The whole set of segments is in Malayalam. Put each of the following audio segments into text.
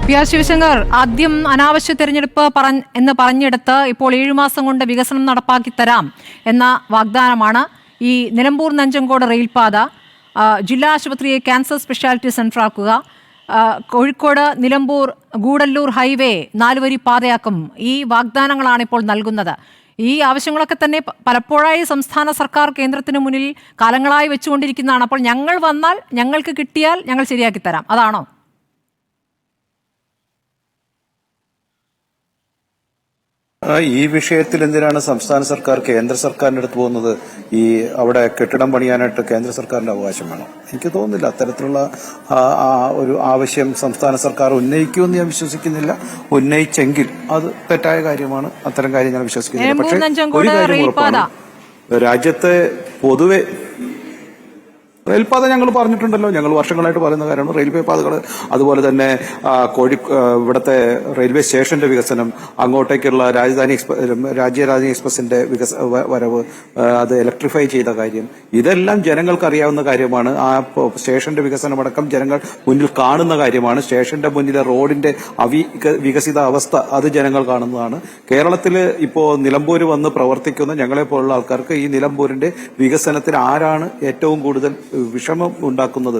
പി ആർ ശിവശങ്കർ, ആദ്യം അനാവശ്യ തെരഞ്ഞെടുപ്പ് എന്ന് പറഞ്ഞെടുത്ത് ഇപ്പോൾ 7 മാസം കൊണ്ട് വികസനം നടപ്പാക്കി തരാം എന്ന വാഗ്ദാനമാണ്. ഈ നിലമ്പൂർ നഞ്ചങ്കോട് റെയിൽപാത, ജില്ലാ ആശുപത്രിയെ ക്യാൻസർ സ്പെഷ്യാലിറ്റി സെന്ററാക്കുക, കോഴിക്കോട് നിലമ്പൂർ ഗൂഡല്ലൂർ ഹൈവേ 4 വരി പാതയാക്കും. ഈ വാഗ്ദാനങ്ങളാണ് ഇപ്പോൾ നൽകുന്നത്. ഈ ആവശ്യങ്ങളൊക്കെ തന്നെ പലപ്പോഴായി സംസ്ഥാന സർക്കാർ കേന്ദ്രത്തിന് മുന്നിൽ കാലങ്ങളായി വെച്ചുകൊണ്ടിരിക്കുന്നതാണ്. അപ്പോൾ ഞങ്ങൾ വന്നാൽ, ഞങ്ങൾക്ക് കിട്ടിയാൽ ഞങ്ങൾ ശരിയാക്കി തരാം, അതാണോ? ഈ വിഷയത്തിൽ എന്തിനാണ് സംസ്ഥാന സർക്കാർ കേന്ദ്ര സർക്കാരിന്റെ അടുത്ത് പോകുന്നത്? അവിടെ കെട്ടിടം പണിയാനായിട്ട് കേന്ദ്ര സർക്കാരിന്റെ അവകാശം വേണം. എനിക്ക് തോന്നുന്നില്ല അത്തരത്തിലുള്ള ഒരു ആവശ്യം സംസ്ഥാന സർക്കാർ ഉന്നയിക്കുമെന്ന് ഞാൻ വിശ്വസിക്കുന്നില്ല. ഉന്നയിച്ചെങ്കിൽ അത് തെറ്റായ കാര്യമാണ്. അത്തരം കാര്യം ഞാൻ വിശ്വസിക്കുന്നില്ല. പക്ഷേ ഒരു കാര്യം ഉറപ്പാണ്, രാജ്യത്തെ പൊതുവെ റെയിൽപാത ഞങ്ങൾ പറഞ്ഞിട്ടുണ്ടല്ലോ. ഞങ്ങൾ വർഷങ്ങളായിട്ട് പറയുന്ന കാര്യമാണ് റെയിൽവേ പാതകൾ. അതുപോലെ തന്നെ ഇവിടുത്തെ റെയിൽവേ സ്റ്റേഷന്റെ വികസനം, അങ്ങോട്ടേക്കുള്ള രാജ്യരാജധാനി എക്സ്പ്രസിന്റെ വരവ്, അത് ഇലക്ട്രിഫൈ ചെയ്ത കാര്യം, ഇതെല്ലാം ജനങ്ങൾക്ക് അറിയാവുന്ന കാര്യമാണ്. ആ സ്റ്റേഷന്റെ വികസനമടക്കം ജനങ്ങൾ മുന്നിൽ കാണുന്ന കാര്യമാണ്. സ്റ്റേഷന്റെ മുന്നിലെ റോഡിന്റെ വികസിത അവസ്ഥ അത് ജനങ്ങൾ കാണുന്നതാണ്. കേരളത്തിൽ ഇപ്പോ നിലമ്പൂർ വന്ന് പ്രവർത്തിക്കുന്ന ഞങ്ങളെ പോലുള്ള ആൾക്കാർക്ക് ഈ നിലമ്പൂരിന്റെ വികസനത്തിന് ആരാണ് ഏറ്റവും കൂടുതൽ വിഷമം ഉണ്ടാക്കുന്നത്?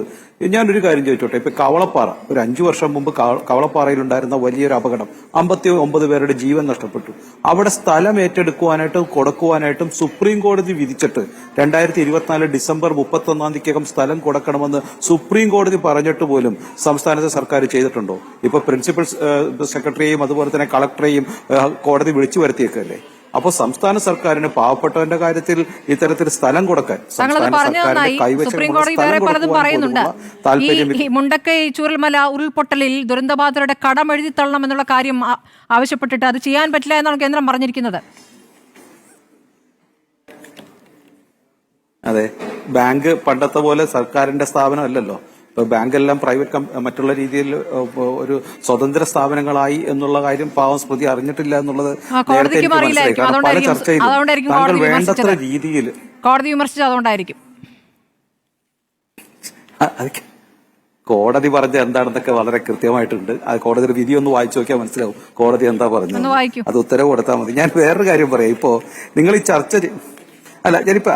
ഞാനൊരു കാര്യം ചോദിച്ചോട്ടെ. ഇപ്പൊ കവളപ്പാറ, ഒരു 5 വർഷം മുമ്പ് കവളപ്പാറയിലുണ്ടായിരുന്ന വലിയൊരു അപകടം, 59 പേരുടെ ജീവൻ നഷ്ടപ്പെട്ടു. അവിടെ സ്ഥലം ഏറ്റെടുക്കുവാനായിട്ടും കൊടുക്കുവാനായിട്ടും സുപ്രീം കോടതി വിധിച്ചിട്ട് 2024 ഡിസംബർ 31 സ്ഥലം കൊടുക്കണമെന്ന് സുപ്രീം കോടതി പറഞ്ഞിട്ട് പോലും സംസ്ഥാനത്തെ സർക്കാർ ചെയ്തിട്ടുണ്ടോ? ഇപ്പൊ പ്രിൻസിപ്പൽ സെക്രട്ടറിയെയും അതുപോലെ തന്നെ കളക്ടറെയും കോടതി വിളിച്ചു വരുത്തിയേക്കല്ലേ. അപ്പോൾ സംസ്ഥാന സർക്കാരിന് പാവപ്പെട്ടവന്റെ കാര്യത്തിൽ ഇത്തരത്തിൽ സ്ഥലം കൊടുക്കാൻ ഈ മുണ്ടക്കൈ ചൂരൽമല ഉരുൾപൊട്ടലിൽ ദുരന്തബാധിതരുടെ കടം എഴുതി തള്ളണം എന്നുള്ള കാര്യം ആവശ്യപ്പെട്ടിട്ട് അത് ചെയ്യാൻ പറ്റില്ല എന്നാണ് കേന്ദ്രം പറഞ്ഞിരിക്കുന്നത്. അതെ, ബാങ്ക് പണ്ടത്തെ പോലെ സർക്കാരിന്റെ സ്ഥാപനം അല്ലല്ലോ. ഇപ്പൊ ബാങ്കെല്ലാം പ്രൈവറ്റ് മറ്റുള്ള രീതിയിൽ ഒരു സ്വതന്ത്ര സ്ഥാപനങ്ങളായി എന്നുള്ള കാര്യം പാവം സ്മൃതി അറിഞ്ഞിട്ടില്ല എന്നുള്ളത് നേരത്തെ എനിക്ക് മനസ്സിലായി. കാരണം പല ചർച്ചയിലും താങ്കൾ വേണ്ടത്ര രീതിയിൽ കോടതി വിമർശിച്ചത് അതുകൊണ്ടായിരിക്കും. കോടതി പറഞ്ഞ എന്താണെന്നൊക്കെ വളരെ കൃത്യമായിട്ടുണ്ട്. ആ കോടതിയുടെ വിധി ഒന്ന് വായിച്ചു നോക്കിയാൽ മനസ്സിലാവും കോടതി എന്താ പറഞ്ഞത്. അത് ഉത്തരവ് കൊടുത്താൽ മതി. ഞാൻ വേറൊരു കാര്യം പറയാം. ഇപ്പോ നിങ്ങൾ ഈ ചർച്ച ഞാനിപ്പോ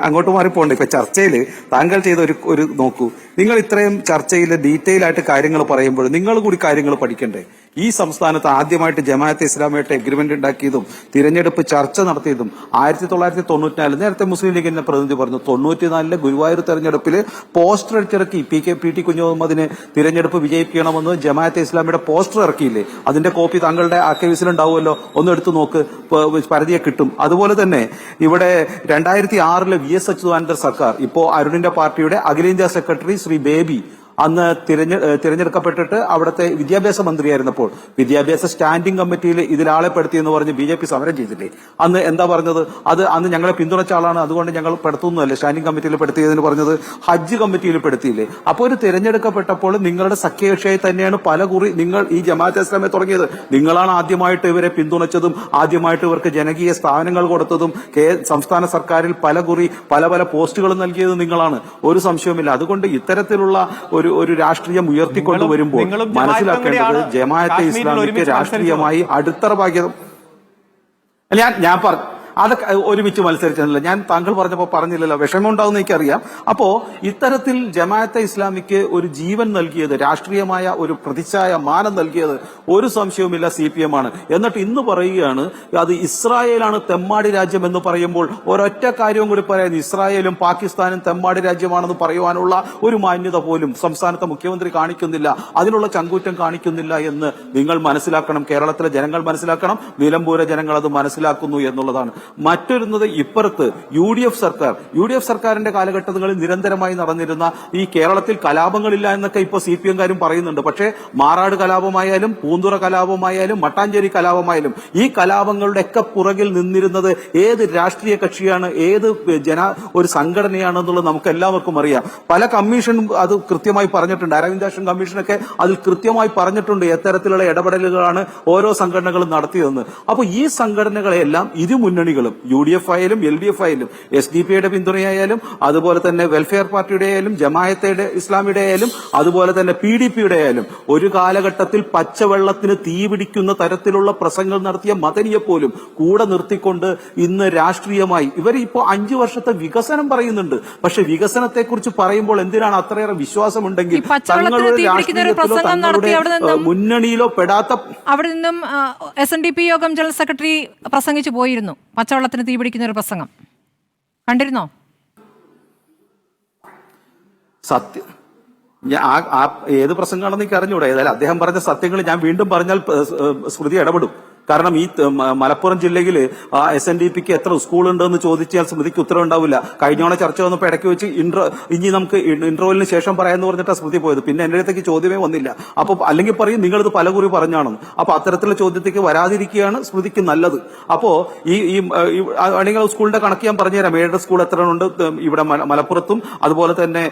അങ്ങോട്ട് മാറിപ്പോണ്ട്. ഇപ്പൊ ചർച്ചയിൽ താങ്കൾ ചെയ്ത ഒരു നോക്കൂ, നിങ്ങൾ ഇത്രയും ചർച്ചയിൽ ഡീറ്റെയിൽ ആയിട്ട് കാര്യങ്ങൾ പറയുമ്പോൾ നിങ്ങൾ കൂടി കാര്യങ്ങൾ പഠിക്കണ്ടേ? ഈ സംസ്ഥാനത്ത് ആദ്യമായിട്ട് ജമാഅത്തെ ഇസ്ലാമിയായിട്ട് എഗ്രിമെന്റ് ഉണ്ടാക്കിയതും തിരഞ്ഞെടുപ്പ് ചർച്ച നടത്തിയതും 1994, നേരത്തെ മുസ്ലിം ലീഗിന്റെ പ്രതിനിധി പറഞ്ഞു, 94 ഗുരുവായൂർ തെരഞ്ഞെടുപ്പിൽ പോസ്റ്റർ അടിച്ചിറക്കി. പി ടി കുഞ്ഞുമുഹമ്മദിന് തിരഞ്ഞെടുപ്പ് വിജയിക്കണമെന്ന് ജമാഅത്തെ ഇസ്ലാമിയുടെ പോസ്റ്റർ ഇറക്കിയില്ലേ? അതിന്റെ കോപ്പി താങ്കളുടെ ആർക്കൈവ്സിലുണ്ടാവുമല്ലോ, ഒന്ന് എടുത്തു നോക്ക്, പരിധിയെ കിട്ടും. അതുപോലെ തന്നെ ഇവിടെ 2006 VS അച്യുതാനന്ദൻ സർക്കാർ, ഇപ്പോ അരുണിന്റെ പാർട്ടിയുടെ അഖിലേന്ത്യാ സെക്രട്ടറി ശ്രീ ബേബി അന്ന് തിരഞ്ഞെടുക്കപ്പെട്ടിട്ട് അവിടുത്തെ വിദ്യാഭ്യാസ മന്ത്രിയായിരുന്നപ്പോൾ വിദ്യാഭ്യാസ സ്റ്റാൻഡിംഗ് കമ്മിറ്റിയിൽ ഇതിലാളെ പെടുത്തിയെന്ന് പറഞ്ഞ് BJP സമരം ചെയ്തില്ലേ? അന്ന് എന്താ പറഞ്ഞത്? അത് അന്ന് ഞങ്ങളെ പിന്തുണച്ച ആളാണ്, അതുകൊണ്ട് ഞങ്ങൾ പെടുത്തുന്നതല്ലേ. സ്റ്റാൻഡിംഗ് കമ്മിറ്റിയിൽ പെടുത്തിയതിന് പറഞ്ഞത് ഹജ്ജ് കമ്മിറ്റിയിൽ പെടുത്തിയില്ലേ? അപ്പോൾ ഒരു തിരഞ്ഞെടുക്കപ്പെട്ടപ്പോൾ നിങ്ങളുടെ സഖ്യകക്ഷിയായി തന്നെയാണ് പലകുറി നിങ്ങൾ ഈ ജമാഅത്തെ ഇസ്ലാമിയെ തുടങ്ങിയത്. നിങ്ങളാണ് ആദ്യമായിട്ട് ഇവരെ പിന്തുണച്ചതും ആദ്യമായിട്ട് ഇവർക്ക് ജനകീയ സ്ഥാനങ്ങൾ കൊടുത്തതും സംസ്ഥാന സർക്കാരിൽ പലകുറി പല പോസ്റ്റുകളും നൽകിയത് നിങ്ങളാണ്, ഒരു സംശയവുമില്ല. അതുകൊണ്ട് ഇത്തരത്തിലുള്ള ഒരു രാഷ്ട്രീയം ഉയർത്തിക്കൊണ്ടുവരുമ്പോൾ മനസ്സിലാക്കേണ്ടത് ജമാഅത്തെ ഇസ്ലാമിക്ക് രാഷ്ട്രീയമായി അടിത്തറ പാകിയത്. ഞാൻ പറഞ്ഞു അതൊക്കെ ഒരുമിച്ച് മത്സരിച്ചില്ല. ഞാൻ താങ്കൾ പറഞ്ഞപ്പോ പറഞ്ഞില്ലല്ലോ, വിഷമം ഉണ്ടാവുന്ന എനിക്കറിയാം. അപ്പോ ഇത്തരത്തിൽ ജമാഅത്തെ ഇസ്ലാമിക്ക് ഒരു ജീവൻ നൽകിയത്, രാഷ്ട്രീയമായ ഒരു പ്രതിച്ഛായ മാനം നൽകിയത് ഒരു സംശയവുമില്ല CPM ആണ്. എന്നിട്ട് ഇന്ന് പറയുകയാണ് അത് ഇസ്രായേലാണ് തെമ്മാടി രാജ്യം എന്ന് പറയുമ്പോൾ ഒരൊറ്റ കാര്യവും കൂടി പറയുന്നു, ഇസ്രായേലും പാകിസ്ഥാനും തെമ്മാടി രാജ്യമാണെന്ന് പറയുവാനുള്ള ഒരു മാന്യത പോലും സംസ്ഥാനത്തെ മുഖ്യമന്ത്രി കാണിക്കുന്നില്ല, അതിനുള്ള ചങ്കൂറ്റം കാണിക്കുന്നില്ല എന്ന് നിങ്ങൾ മനസ്സിലാക്കണം. കേരളത്തിലെ ജനങ്ങൾ മനസ്സിലാക്കണം, നിലമ്പൂരെ ജനങ്ങൾ അത് മനസ്സിലാക്കുന്നു എന്നുള്ളതാണ്. മറ്റൊരുന്നത് ഇപ്പുറത്ത് UDF സർക്കാരിന്റെ കാലഘട്ടങ്ങളിൽ നിരന്തരമായി നടന്നിരുന്ന ഈ കേരളത്തിൽ കലാപങ്ങളില്ല എന്നൊക്കെ ഇപ്പൊ CPM-കാരും പറയുന്നുണ്ട്. പക്ഷേ മാറാട് കലാപമായാലും പൂന്തുറ കലാപമായാലും മട്ടാഞ്ചേരി കലാപമായാലും ഈ കലാപങ്ങളുടെ ഒക്കെ പുറകിൽ നിന്നിരുന്നത് ഏത് രാഷ്ട്രീയ കക്ഷിയാണ്, ഏത് ഒരു സംഘടനയാണെന്നുള്ളത് നമുക്ക് എല്ലാവർക്കും അറിയാം. പല കമ്മീഷനും അത് കൃത്യമായി പറഞ്ഞിട്ടുണ്ട്. അരവിന്ദാക്ഷൻ കമ്മീഷനൊക്കെ അതിൽ കൃത്യമായി പറഞ്ഞിട്ടുണ്ട് എത്തരത്തിലുള്ള ഇടപെടലുകളാണ് ഓരോ സംഘടനകളും നടത്തിയതെന്ന്. അപ്പോൾ ഈ സംഘടനകളെല്ലാം ഇരുമുന്നണി മുന്നണികളും UDF ആയാലും LDF ആയാലും SDP പിന്തുണയായാലും അതുപോലെ തന്നെ വെൽഫെയർ പാർട്ടിയുടെ ആയാലും ജമാഅത്തെ ഇസ്ലാമിയുടെ ആയാലും അതുപോലെ തന്നെ PDPയുടെ ആയാലും ഒരു കാലഘട്ടത്തിൽ പച്ചവെള്ളത്തിന് തീ പിടിക്കുന്ന തരത്തിലുള്ള പ്രസംഗങ്ങൾ നടത്തിയ മദനിയെ പോലും കൂടെ നിർത്തിക്കൊണ്ട് ഇന്ന് രാഷ്ട്രീയമായി ഇവർ ഇപ്പോൾ 5 വർഷത്തെ വികസനം പറയുന്നുണ്ട്. പക്ഷെ വികസനത്തെക്കുറിച്ച് പറയുമ്പോൾ എന്തിനാണ് അത്രയേറെ വിശ്വാസമുണ്ടെങ്കിൽ തങ്ങളുടെ രാഷ്ട്രീയത്തിലോ തങ്ങളുടെ മുന്നണിയിലോ പെടാത്ത അവിടെ നിന്നും SNDP യോഗം ജനറൽ സെക്രട്ടറി പ്രസംഗിച്ചു പോയിരുന്നു. പച്ചവെള്ളത്തിന് തീ പിടിക്കുന്ന ഒരു പ്രസംഗം കണ്ടിരുന്നോ? സത്യം ഏത് പ്രസംഗമാണെന്ന് എനിക്ക് അറിഞ്ഞൂടാ. ഏതായാലും അദ്ദേഹം പറഞ്ഞ സത്യങ്ങൾ ഞാൻ വീണ്ടും പറഞ്ഞാൽ ശ്രുതി ഇടപെടും. കാരണം ഈ മലപ്പുറം ജില്ലയിൽ SNDPക്ക് എത്ര സ്കൂളുണ്ടെന്ന് ചോദിച്ചാൽ സ്മൃതിക്ക് ഉത്തരവുണ്ടാവില്ല. കഴിഞ്ഞോണ ചർച്ച വന്നപ്പോൾ ഇടയ്ക്ക് വെച്ച് ഇനി നമുക്ക് ഇന്റർവെല്ലിന് ശേഷം പറയാമെന്ന് പറഞ്ഞിട്ടാണ് സ്മൃതി പോയത്. പിന്നെ എന്റെ അടുത്തേക്ക് ചോദ്യമേ വന്നില്ല. അപ്പൊ അല്ലെങ്കിൽ പറയും നിങ്ങളിത് പലകുറി പറഞ്ഞാണെന്ന്. അപ്പൊ അത്തരത്തിലുള്ള ചോദ്യത്തേക്ക് വരാതിരിക്കുകയാണ് സ്മൃതിക്ക് നല്ലത്. അപ്പോ ഈ നിങ്ങൾ സ്കൂളിന്റെ കണക്ക് ഞാൻ പറഞ്ഞുതരാം. എയ്ഡഡ് സ്കൂൾ എത്ര ഉണ്ട് ഇവിടെ മലപ്പുറത്തും അതുപോലെ തന്നെ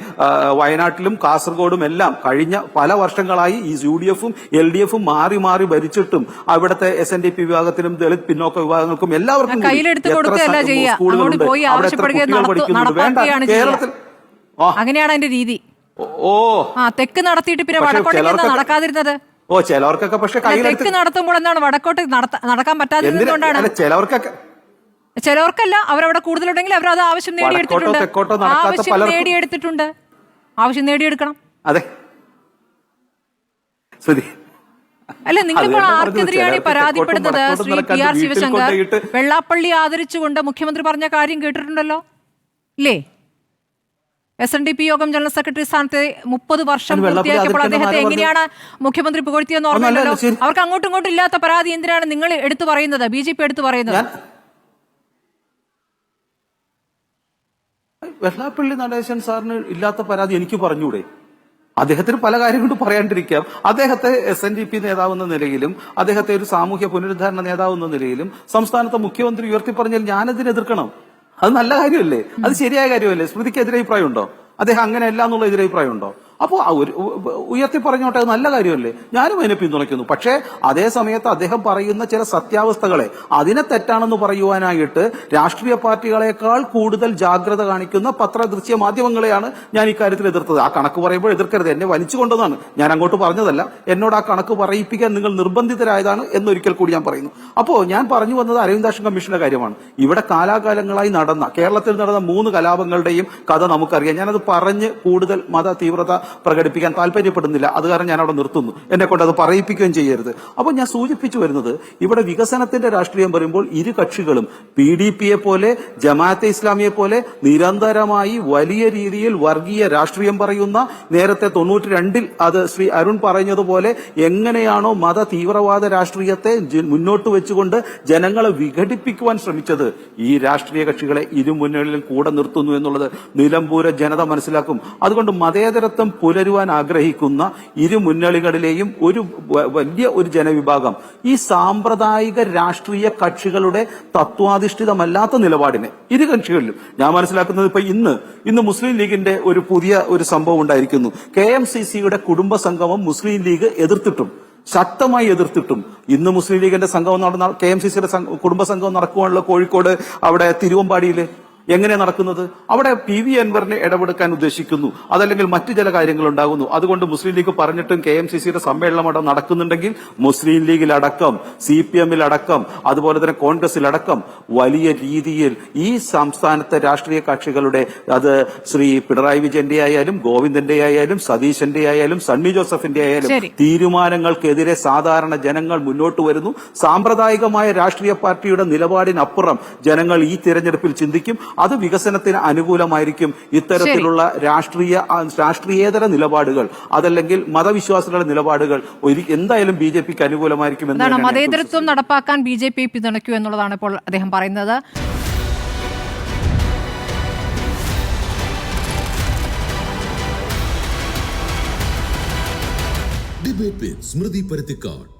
വയനാട്ടിലും കാസർഗോഡും എല്ലാം കഴിഞ്ഞ പല വർഷങ്ങളായി ഈ UDFും LDFും മാറി മാറി ഭരിച്ചിട്ടും അവിടുത്തെ SNDP വിഭാഗത്തിനും ദളിത് പിന്നോക്ക വിഭാഗങ്ങൾക്കും എല്ലാവർക്കും കേരളത്തിൽ അങ്ങനെയാണ് അതിന്റെ രീതി. തെക്ക് നടത്തിയിട്ട് പിന്നെ വടക്കോട്ടേക്ക് നടക്കാതിരുന്നത്. ചിലവർക്കൊക്കെ പക്ഷെ തെക്ക് നടത്തുമ്പോൾ എന്താണ് വടക്കോട്ട് നടക്കാൻ പറ്റാതിരുന്നതുകൊണ്ടാണ്. ചിലവർക്കല്ല, അവരവിടെ കൂടുതലുണ്ടെങ്കിൽ അവർ അത് ആവശ്യം നേടിയെടുത്തിട്ടുണ്ട്. ആവശ്യം നേടിയെടുക്കണം. അതെ ശരി. അല്ല, നിങ്ങളിപ്പോൾ ആർക്കെതിരെയാണ് പരാതിപ്പെടുന്നത്? ശ്രീ PR ശിവശങ്കർ വെള്ളാപ്പള്ളി ആദരിച്ചുകൊണ്ട് മുഖ്യമന്ത്രി പറഞ്ഞ കാര്യം കേട്ടിട്ടുണ്ടല്ലോ ഇല്ലേ? SNDP യോഗം ജനറൽ സെക്രട്ടറി സ്ഥാനത്ത് 30 വർഷം പൂർത്തിയാക്കിയപ്പോൾ അദ്ദേഹത്തെ എങ്ങനെയാണ് മുഖ്യമന്ത്രി പുകഴ്ത്തിയെന്ന് ഓർമ്മയില്ലല്ലോ. അവർക്ക് അങ്ങോട്ടും ഇങ്ങോട്ടും ഇല്ലാത്ത പരാതി എന്തിനാണ് നിങ്ങൾ എടുത്തു പറയുന്നത്, BJP എടുത്തു പറയുന്നത്? വെള്ളാപ്പള്ളി നടേശൻ സാറിന് ഇല്ലാത്ത പരാതി എനിക്ക് പറഞ്ഞൂടെ? അദ്ദേഹത്തിന് പല കാര്യം കൊണ്ട് പറയാണ്ടിരിക്കാം. അദ്ദേഹത്തെ SNDP നേതാവെന്ന നിലയിലും അദ്ദേഹത്തെ ഒരു സാമൂഹ്യ പുനരുദ്ധാരണ നേതാവെന്ന നിലയിലും സംസ്ഥാനത്തെ മുഖ്യമന്ത്രി ഉയർത്തി പറഞ്ഞാൽ ഞാനതിനെ എതിർക്കണം. അത് നല്ല കാര്യമല്ലേ? അത് ശരിയായ കാര്യമല്ലേ? സ്മൃതിക്ക് എതിരഭിപ്രായം ഉണ്ടോ? അദ്ദേഹം അങ്ങനെയല്ല എന്നുള്ള എതിരഭിപ്രായം ഉണ്ടോ? അപ്പോൾ ഉയർത്തി പറഞ്ഞോട്ടെ, അത് നല്ല കാര്യമല്ലേ? ഞാനും അതിനെ പിന്തുണയ്ക്കുന്നു. പക്ഷേ അതേ സമയത്ത് അദ്ദേഹം പറയുന്ന ചില സത്യാവസ്ഥകളെ അതിനെ തെറ്റാണെന്ന് പറയുവാനായിട്ട് രാഷ്ട്രീയ പാർട്ടികളെക്കാൾ കൂടുതൽ ജാഗ്രത കാണിക്കുന്ന പത്രദൃശ്യ മാധ്യമങ്ങളെയാണ് ഞാൻ ഇക്കാര്യത്തിൽ എതിർത്തത്. ആ കണക്ക് പറയുമ്പോൾ എതിർക്കരുത്, എന്നെ വലിച്ചുകൊണ്ടതാണ്, ഞാൻ അങ്ങോട്ട് പറഞ്ഞതല്ല. എന്നോട് ആ കണക്ക് പറയിപ്പിക്കാൻ നിങ്ങൾ നിർബന്ധിതരായതാണ് എന്നൊരിക്കൽ കൂടി ഞാൻ പറയുന്നു. അപ്പോൾ ഞാൻ പറഞ്ഞു വന്നത് അരവിന്ദാക്ഷൻ കമ്മീഷന്റെ കാര്യമാണ്. ഇവിടെ കാലാകാലങ്ങളായി കേരളത്തിൽ നടന്ന 3 കലാപങ്ങളുടെയും കഥ നമുക്കറിയാം. ഞാനത് പറഞ്ഞ് കൂടുതൽ മത തീവ്രത പ്രകടിപ്പിക്കാൻ താല്പര്യപ്പെടുന്നില്ല. അത് കാരണം ഞാൻ അവിടെ നിർത്തുന്നു. എന്നെ കൊണ്ട് അത് പറയിപ്പിക്കുകയും ചെയ്യരുത്. അപ്പോൾ ഞാൻ സൂചിപ്പിച്ചു വരുന്നത്, ഇവിടെ വികസനത്തിന്റെ രാഷ്ട്രീയം പറയുമ്പോൾ ഇരു കക്ഷികളും PDPയെ പോലെ ജമാഅത്തെ ഇസ്ലാമിയെ പോലെ നിരന്തരമായി വലിയ രീതിയിൽ വർഗീയ രാഷ്ട്രീയം പറയുന്ന, നേരത്തെ 92-ൽ അത് ശ്രീ അരുൺ പറഞ്ഞതുപോലെ എങ്ങനെയാണോ മത തീവ്രവാദ രാഷ്ട്രീയത്തെ മുന്നോട്ട് വെച്ചുകൊണ്ട് ജനങ്ങളെ വിഘടിപ്പിക്കുവാൻ ശ്രമിച്ചത്, ഈ രാഷ്ട്രീയ കക്ഷികളെ ഇരു മുന്നണികളിലും കൂടെ നിർത്തുന്നു എന്നുള്ളത് നിലമ്പൂരെ ജനത മനസ്സിലാക്കും. അതുകൊണ്ട് മതേതരത്വം പുലരുവാൻ ആഗ്രഹിക്കുന്ന ഇരു മുന്നണികളിലെയും വലിയ ഒരു ജനവിഭാഗം ഈ സാമ്പ്രദായിക രാഷ്ട്രീയ കക്ഷികളുടെ തത്വാധിഷ്ഠിതമല്ലാത്ത നിലപാടിനെ ഇരു കക്ഷികളിലും ഞാൻ മനസ്സിലാക്കുന്നത് ഇപ്പൊ ഇന്ന് മുസ്ലിം ലീഗിന്റെ ഒരു പുതിയ ഒരു സംഭവം ഉണ്ടായിരിക്കുന്നു. KMCCയുടെ കുടുംബ സംഗമം മുസ്ലിം ലീഗ് ശക്തമായി എതിർത്തിട്ടും ഇന്ന് മുസ്ലിം ലീഗിന്റെ സംഗമം നടന്ന KMCCയുടെ കുടുംബ സംഗമം നടക്കുവാനുള്ള കോഴിക്കോട് അവിടെ തിരുവമ്പാടിയില് എങ്ങനെ നടക്കുന്നത്? അവിടെ PV അൻവറിനെ ഇടപെടുക്കാൻ ഉദ്ദേശിക്കുന്നു, അതല്ലെങ്കിൽ മറ്റു ചില കാര്യങ്ങൾ ഉണ്ടാകുന്നു. അതുകൊണ്ട് മുസ്ലിം ലീഗ് പറഞ്ഞിട്ടും KMCCയുടെ സമ്മേളനം അവിടെ നടക്കുന്നുണ്ടെങ്കിൽ മുസ്ലിം ലീഗിലടക്കം CPM-ലടക്കം അതുപോലെ തന്നെ കോൺഗ്രസിലടക്കം വലിയ രീതിയിൽ ഈ സംസ്ഥാനത്തെ രാഷ്ട്രീയ കക്ഷികളുടെ, അത് ശ്രീ പിണറായി വിജയന്റെ ആയാലും ഗോവിന്ദന്റെ ആയാലും സതീശന്റെ ആയാലും സണ്ണി ജോസഫിന്റെ ആയാലും തീരുമാനങ്ങൾക്കെതിരെ സാധാരണ ജനങ്ങൾ മുന്നോട്ട് വരുന്നു. സാമ്പ്രദായികമായ രാഷ്ട്രീയ പാർട്ടിയുടെ നിലപാടിനപ്പുറം ജനങ്ങൾ ഈ തിരഞ്ഞെടുപ്പിൽ ചിന്തിക്കും. അത് വികസനത്തിന് അനുകൂലമായിരിക്കും. ഇത്തരത്തിലുള്ള രാഷ്ട്രീയേതര നിലപാടുകൾ, അതല്ലെങ്കിൽ മതവിശ്വാസികളുടെ നിലപാടുകൾ എന്തായാലും BJPക്ക് അനുകൂലമായിരിക്കും. മതേതരത്വം നടപ്പാക്കാൻ BJP പിന്തുണയ്ക്കൂ എന്നുള്ളതാണ് ഇപ്പോൾ അദ്ദേഹം പറയുന്നത്. ഡിബേറ്റ് വിത്ത് സ്മൃതി പരുത്തിക്കാട്.